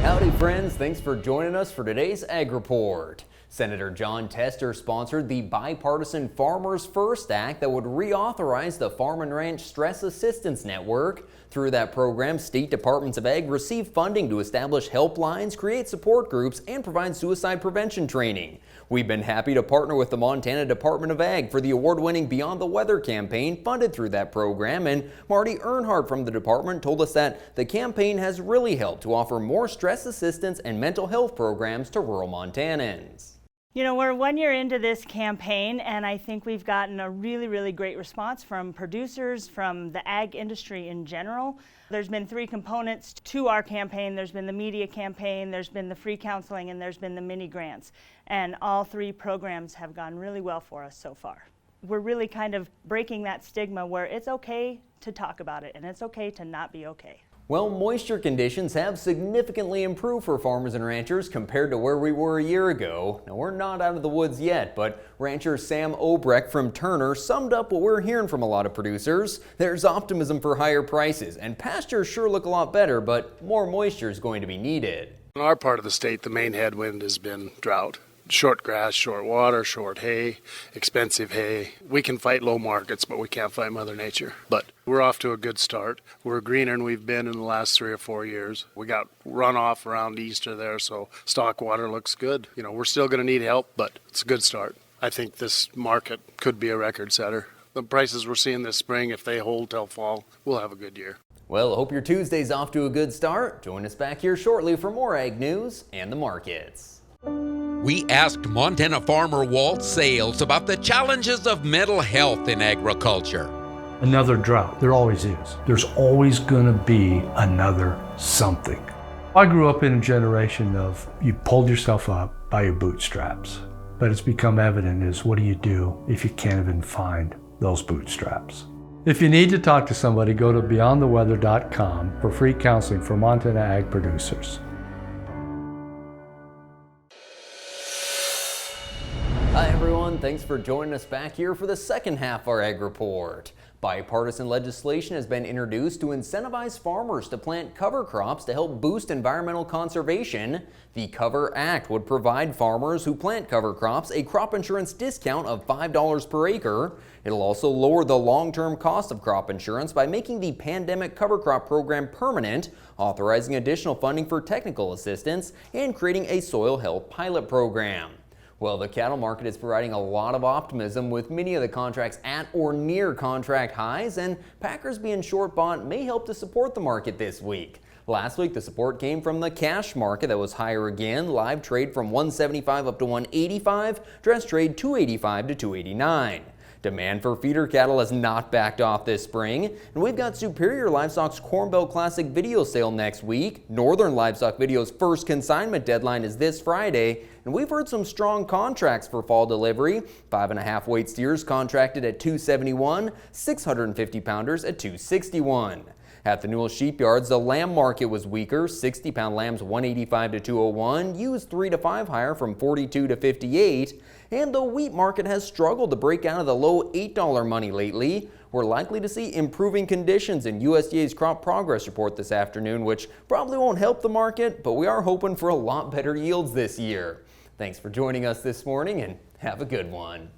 Howdy friends, thanks for joining us for today's Ag Report. Senator John Tester sponsored the bipartisan Farmers First Act that would reauthorize the Farm and Ranch Stress Assistance Network. Through that program, state departments of ag receive funding to establish helplines, create support groups, and provide suicide prevention training. We've been happy to partner with the Montana Department of Ag for the award-winning Beyond the Weather campaign funded through that program, and Marty Earnhardt from the department told us that the campaign has really helped to offer more stress assistance and mental health programs to rural Montanans. You know, we're 1 year into this campaign, and I think we've gotten a really great response from producers, from the ag industry in general. There's been three components to our campaign. There's been the media campaign, there's been the free counseling, and there's been the mini grants. And all three programs have gone really well for us so far. We're really kind of breaking that stigma where it's okay to talk about it and it's okay to not be okay. Well, moisture conditions have significantly improved for farmers and ranchers compared to where we were a year ago. Now, we're not out of the woods yet, but rancher Sam Obrecht from Turner summed up what we're hearing from a lot of producers. There's optimism for higher prices, and pastures sure look a lot better, but more moisture is going to be needed. In our part of the state, the main headwind has been drought. Short grass, short water, short hay, expensive hay. We can fight low markets, but we can't fight Mother Nature. But we're off to a good start. We're greener than we've been in the last 3 or 4 years. We got runoff around Easter there, so stock water looks good. You know, we're still going to need help, but it's a good start. I think this market could be a record setter. The prices we're seeing this spring, if they hold till fall, we'll have a good year. Well, hope your Tuesday's off to a good start. Join us back here shortly for more ag news and the markets. We asked Montana farmer Walt Sales about the challenges of mental health in agriculture. Another drought, there always is. There's always going to be another something. I grew up in a generation of you pulled yourself up by your bootstraps, but it's become evident is what do you do if you can't even find those bootstraps? If you need to talk to somebody, go to beyondtheweather.com for free counseling for Montana ag producers. Hi everyone, thanks for joining us back here for the second half of our Ag Report. Bipartisan legislation has been introduced to incentivize farmers to plant cover crops to help boost environmental conservation. The Cover Act would provide farmers who plant cover crops a crop insurance discount of $5 per acre. It'll also lower the long-term cost of crop insurance by making the pandemic cover crop program permanent, authorizing additional funding for technical assistance, and creating a soil health pilot program. Well, the cattle market is providing a lot of optimism with many of the contracts at or near contract highs, and packers being short bought may help to support the market this week. Last week, the support came from the cash market that was higher again. Live trade from 175 up to 185, dress trade 285 to 289. Demand for feeder cattle has not backed off this spring, and we've got Superior Livestock's Corn Belt Classic video sale next week. Northern Livestock Video's first consignment deadline is this Friday, and we've heard some strong contracts for fall delivery. 5.5 weight steers contracted at $271, 650 pounders at $261. At the Newell shipyards, the lamb market was weaker. 60-pound lambs $185 to $201, used 3 to 5 higher from $42 to $58. And the wheat market has struggled to break out of the low $8 money lately. We're likely to see improving conditions in USDA's crop progress report this afternoon, which probably won't help the market, but we are hoping for a lot better yields this year. Thanks for joining us this morning and have a good one.